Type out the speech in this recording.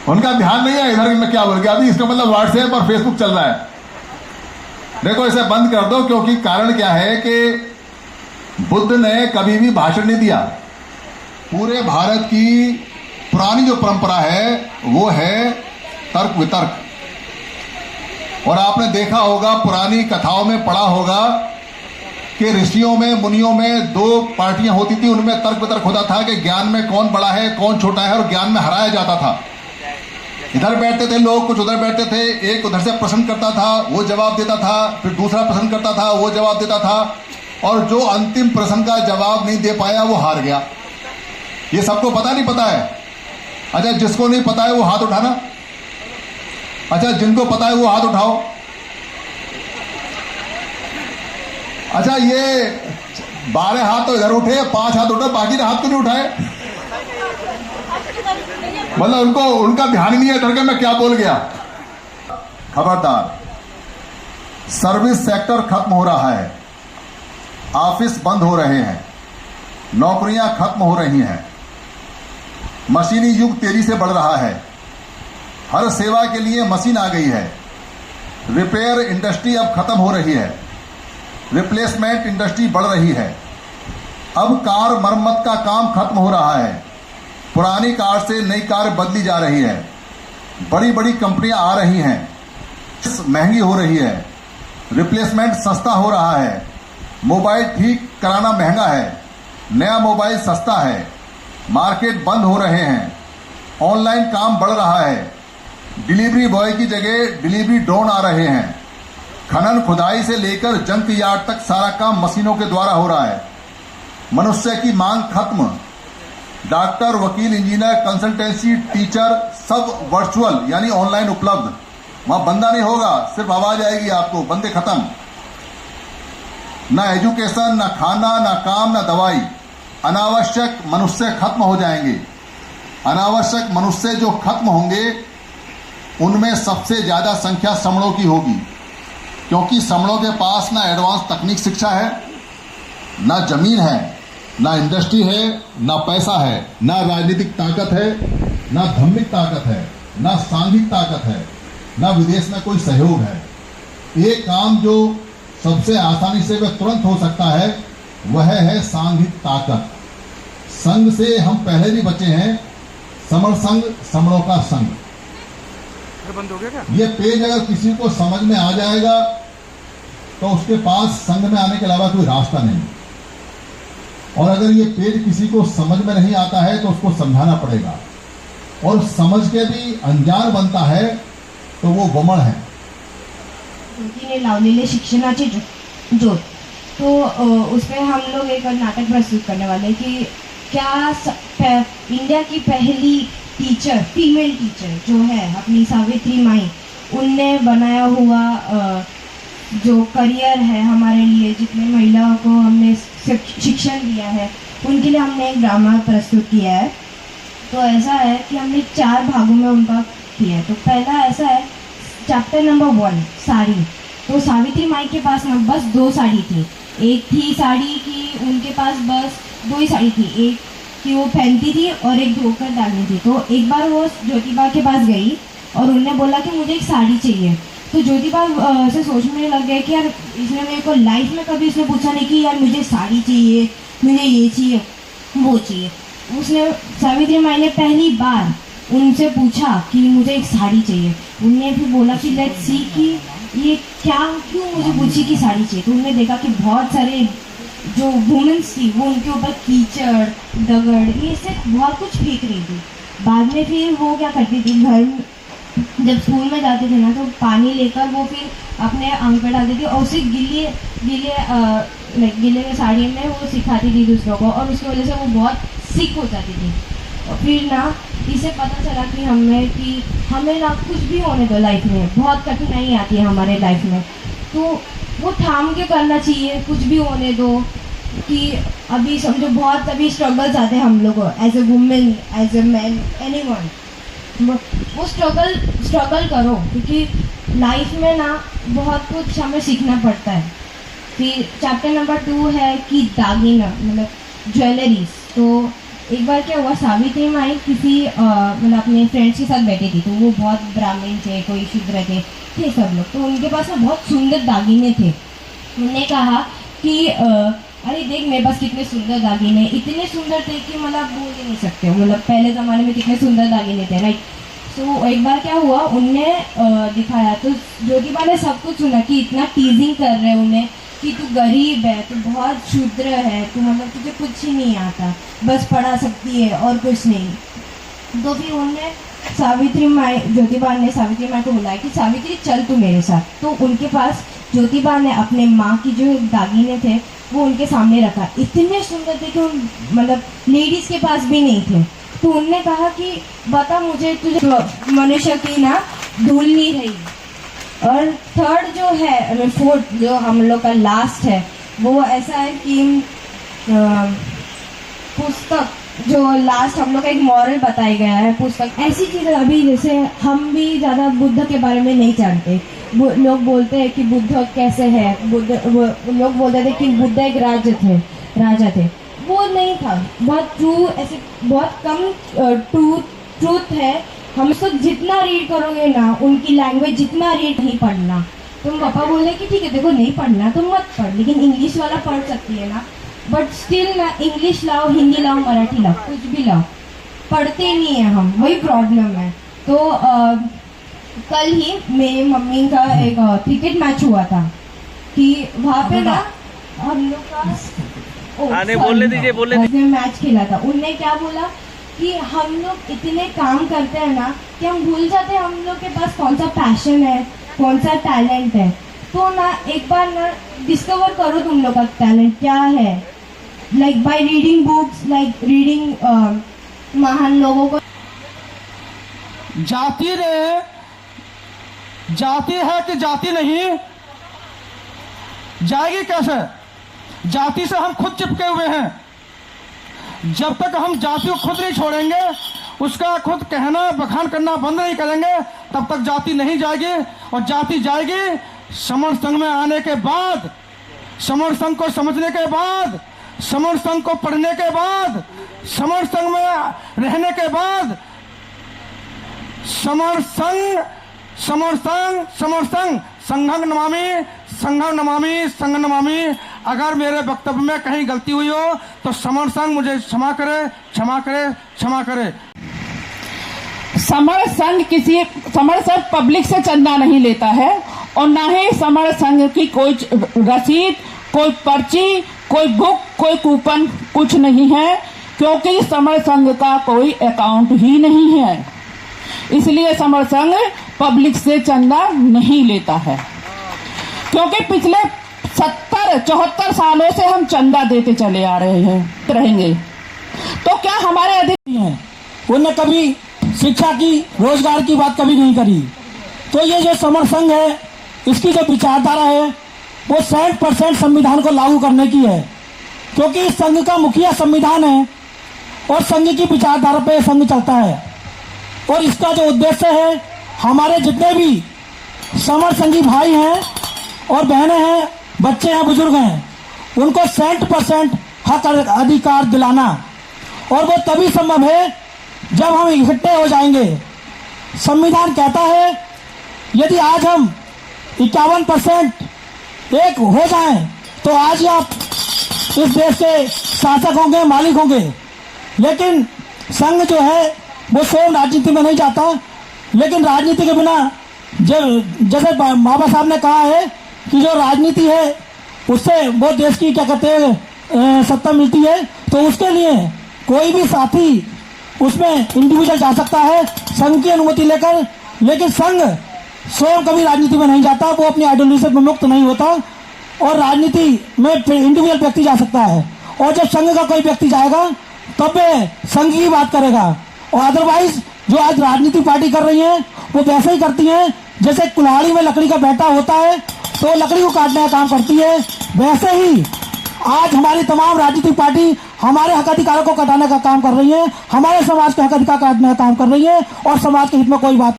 उनका ध्यान नहीं है इधर मैं क्या बोल गया। अभी इसका मतलब व्हाट्सएप और फेसबुक चल रहा है। देखो इसे बंद कर दो, क्योंकि कारण क्या है कि बुद्ध ने कभी भी भाषण नहीं दिया। पूरे भारत की पुरानी जो परंपरा है वो है तर्क वितर्क। और आपने देखा होगा, पुरानी कथाओं में पढ़ा होगा कि ऋषियों में मुनियों में दो पार्टियां होती थी, उनमें तर्क वितर्क होता था कि ज्ञान में कौन बड़ा है कौन छोटा है, और ज्ञान में हराया जाता था। इधर बैठते थे लोग, कुछ उधर बैठते थे, एक उधर से प्रश्न करता था वो जवाब देता था, फिर दूसरा प्रश्न करता था वो जवाब देता था, और जो अंतिम प्रश्न का जवाब नहीं दे पाया वो हार गया। ये सबको पता नहीं पता है? अच्छा, जिसको नहीं पता है वो हाथ उठाना। अच्छा, जिनको पता है वो हाथ उठाओ। अच्छा, ये 12 हाथ तो इधर उठे, 5 हाथ उठे, बाकी के हाथ तो नहीं उठाए। मतलब उनको उनका ध्यान ही नहीं है इधर के मैं क्या बोल गया। खबरदार, सर्विस सेक्टर खत्म हो रहा है, ऑफिस बंद हो रहे हैं, नौकरियां खत्म हो रही हैं, मशीनी युग तेजी से बढ़ रहा है, हर सेवा के लिए मशीन आ गई है, रिपेयर इंडस्ट्री अब खत्म हो रही है, रिप्लेसमेंट इंडस्ट्री बढ़ रही है, अब कार मरम्मत का काम खत्म हो रहा है, पुरानी कार से नई कार बदली जा रही है, बड़ी बड़ी कंपनियां आ रही हैं, महंगी हो रही है, रिप्लेसमेंट सस्ता हो रहा है, मोबाइल ठीक कराना महंगा है, नया मोबाइल सस्ता है, मार्केट बंद हो रहे हैं, ऑनलाइन काम बढ़ रहा है, डिलीवरी बॉय की जगह डिलीवरी ड्रोन आ रहे हैं, खनन खुदाई से लेकर जंक यार्ड तक सारा काम मशीनों के द्वारा हो रहा है, मनुष्य की मांग खत्म, डॉक्टर वकील इंजीनियर कंसल्टेंसी टीचर सब वर्चुअल यानी ऑनलाइन उपलब्ध। वहां बंदा नहीं होगा, सिर्फ आवाज आएगी आपको, बंदे खत्म। ना एजुकेशन, ना खाना, ना काम, ना दवाई। अनावश्यक मनुष्य खत्म हो जाएंगे। अनावश्यक मनुष्य जो खत्म होंगे उनमें सबसे ज्यादा संख्या समणों की होगी, क्योंकि समणों के पास ना एडवांस तकनीक शिक्षा है, ना जमीन है, ना इंडस्ट्री है, ना पैसा है, ना राजनीतिक ताकत है, ना धार्मिक ताकत है, ना सांघिक ताकत है, ना विदेश में कोई सहयोग है। एक काम जो सबसे आसानी से वह तुरंत हो सकता है वह है सांघिक ताकत। संघ से हम पहले भी बचे हैं, समण संघ, समणों का संघ। बंद हो गया क्या? ये पेज अगर किसी को समझ में आ जाएगा तो उसके पास संघ में आने के अलावा कोई रास्ता नहीं, और अगर ये पेज किसी को समझ में नहीं आता है तो उसको समझाना पड़ेगा, और समझ के भी अनजान बनता है तो वो वमन है। ने लावलेले शिक्षणाची ज्योत, तो उसमें हम लोग एक नाटक प्रस्तुत करने वाले कि क्या इंडिया की पहली टीचर, फीमेल टीचर जो है अपनी सावित्री माई, उनने बनाया हुआ जो करियर है हमारे लिए, जितने महिलाओं को हमने शिक्षण दिया है, उनके लिए हमने एक ड्रामा प्रस्तुत किया है। तो ऐसा है कि हमने 4 भागों में उनका किया है। तो पहला ऐसा है, चैप्टर नंबर 1 साड़ी। तो सावित्री माई के पास ना बस 2 साड़ी थी, एक थी साड़ी की उनके पास बस 2 ही साड़ी थी, एक कि वो पहनती थी और एक धोकर डालनी थी। तो एक बार वो ज्योतिबा के पास गई और उन्होंने बोला कि मुझे एक साड़ी चाहिए। तो ज्योतिबा से सोचने लग गए कि यार इसने मेरे को लाइफ में कभी इसने पूछा नहीं कि यार मुझे साड़ी चाहिए, मुझे ये चाहिए, वो चाहिए। उसने सावित्री माई ने पहली बार उनसे पूछा कि मुझे एक साड़ी चाहिए। उनने फिर बोला कि लेट्स सी कि ये क्यों मुझे पूछी कि साड़ी चाहिए। तो उन्होंने देखा कि बहुत सारे जो वुमेन्स थी वो उनके ऊपर कीचड़, दगड़, ये सब बहुत कुछ फेंक रही थी। बाद में फिर वो क्या करती थी, घर जब स्कूल में जाते थे ना तो पानी लेकर वो फिर अपने अंग पर डालती थी और उसे गीले साड़ी में वो सिखाती थी दूसरों को, और उसकी वजह से वो बहुत सिक हो जाती थी। और फिर ना इसे पता चला कि हमें ना कुछ भी होने दो लाइफ में, बहुत कठिनाई आती है हमारे लाइफ में, तो वो थाम के करना चाहिए, कुछ भी होने दो। कि अभी समझो बहुत अभी स्ट्रगल्स आते हैं हम लोग को, as a women, as a man, anyone, वो स्ट्रगल करो, क्योंकि लाइफ में ना बहुत कुछ हमें सीखना पड़ता है। फिर चैप्टर नंबर 2 है कि दागिना मतलब ज्वेलरीज। तो एक बार क्या हुआ, सावित्री माई किसी मतलब अपने फ्रेंड्स के साथ बैठी थी, तो वो बहुत ब्राह्मण थे, कोई शूद्र थे सब लोग, तो उनके पास ना बहुत सुंदर दागिने थे। उन्होंने कहा कि अरे देख मेरे पास कितने सुंदर दागिने, इतने सुंदर थे कि मतलब आप बोल ही नहीं सकते, मतलब पहले ज़माने में कितने सुंदर दागिने थे, राइट। तो एक बार क्या हुआ, उनने दिखाया तो ज्योतिबा ने सब कुछ सुना कि इतना टीजिंग कर रहे हैं उन्हें कि तू गरीब है, तू बहुत शूद्र है, तू मतलब तुझे कुछ ही नहीं आता, बस पढ़ा सकती है और कुछ नहीं। तो फिर उन्होंने ज्योतिबा ने सावित्री माई को बुलाया कि सावित्री चल तू मेरे साथ। तो उनके पास ज्योतिबा ने अपने माँ की जो दागिने थे वो उनके सामने रखा, इतने सुंदर थे कि उन मतलब लेडीज के पास भी नहीं थे। तो उनने कहा कि बता मुझे, तुझे मनुष्य की ना धूल नहीं रही। और थर्ड जो है, फोर्थ जो हम लोग का लास्ट है, वो ऐसा है कि पुस्तक जो लास्ट हम लोग का एक मॉरल बताया गया है, पुस्तक ऐसी चीज़ है। अभी जैसे हम भी ज़्यादा बुद्ध के बारे में नहीं जानते, लोग बोलते हैं कि बुद्ध कैसे है, लोग बोलते थे कि बुद्ध एक राजा थे, वो नहीं था, बहुत ट्रू, ऐसे बहुत कम ट्रूथ है। हम सब जितना रीड करोगे ना, उनकी लैंग्वेज जितना रीड नहीं पढ़ना। तुम पापा बोले कि ठीक है देखो नहीं पढ़ना तो मत पढ़, लेकिन इंग्लिश वाला पढ़ सकती है ना, बट स्टिल ना इंग्लिश लाओ, हिंदी लाओ, मराठी लाओ, कुछ भी लाओ, पढ़ते नहीं है हम, वही प्रॉब्लम है। तो कल ही मेरी मम्मी का एक क्रिकेट मैच हुआ था कि वहाँ पे ना हम लोग का बोलने दीजिए मैच खेला था। उनने क्या बोला कि हम लोग इतने काम करते हैं ना कि हम भूल जाते हैं हम लोग के पास कौन सा पैशन है, कौन सा टैलेंट है। तो ना एक बार ना डिस्कवर करो तुम लोग का टैलेंट क्या है, like by reading books, like reading महान लोगों को। जाति है कि जाति नहीं, जाएगी कैसे? जाति से हम खुद चिपके हुए हैं। जब तक हम जाति को खुद नहीं छोड़ेंगे, उसका खुद कहना बखान करना बंद नहीं करेंगे, तब तक जाति नहीं जाएगी। और जाति जाएगी समर संघ में आने के बाद, समर संघ को समझने के बाद, समर संघ को पढ़ने के बाद, समर संघ में रहने के बाद। समर संघ संघं नमामि। अगर मेरे वक्तव्य में कहीं गलती हुई हो तो समर संघ मुझे क्षमा करे। समर संघ पब्लिक से चंदा नहीं लेता है, और ना ही समर संघ की कोई रसीद, कोई पर्ची, कोई बुक, कोई कूपन कुछ नहीं है, क्योंकि समर संघ का कोई अकाउंट ही नहीं है। इसलिए समर संघ पब्लिक से चंदा नहीं लेता है, क्योंकि पिछले 74 सालों से हम चंदा देते चले आ रहे हैं, रहेंगे। तो क्या हमारे अधिकारी हैं, उन्होंने कभी शिक्षा की, रोजगार की बात कभी नहीं करी। तो ये जो समर संघ है, इसकी जो विचारधारा है वो 100% संविधान को लागू करने की है, क्योंकि इस संघ का मुखिया संविधान है और संघ की विचारधारा पे संघ चलता है। और इसका जो उद्देश्य है, हमारे जितने भी समर संघी भाई हैं और बहनें हैं, बच्चे हैं, बुजुर्ग हैं, उनको 100% हक अधिकार दिलाना। और वो तभी संभव है जब हम इकट्ठे हो जाएंगे। संविधान कहता है यदि आज हम 51% एक हो जाएं तो आज ही आप इस देश के शासक होंगे, मालिक होंगे। लेकिन संघ जो है वो स्वयं राजनीति में नहीं जाता, लेकिन राजनीति के बिना जैसे बाबा साहब ने कहा है कि जो राजनीति है उससे वो देश की क्या कहते हैं सत्ता मिलती है, तो उसके लिए कोई भी साथी उसमें इंडिविजुअल जा सकता है संघ की अनुमति लेकर। लेकिन संघ स्वयं कभी राजनीति में नहीं जाता, वो अपनी आइडियोलॉजी से मुक्त नहीं होता, और राजनीति में इंडिविजुअल व्यक्ति जा सकता है। और जब संघ का कोई व्यक्ति जाएगा तब वे संघ की बात करेगा। और अदरवाइज जो आज राजनीतिक पार्टी कर रही है वो वैसे ही करती है जैसे कुल्हाड़ी में लकड़ी का बैठा होता है तो लकड़ी को काटने का काम करती है, वैसे ही आज हमारी तमाम राजनीतिक पार्टी हमारे हक अधिकारों को कटाने का काम कर रही है, हमारे समाज के हक अधिकार काटने का काम कर रही है, और समाज के हित में कोई बात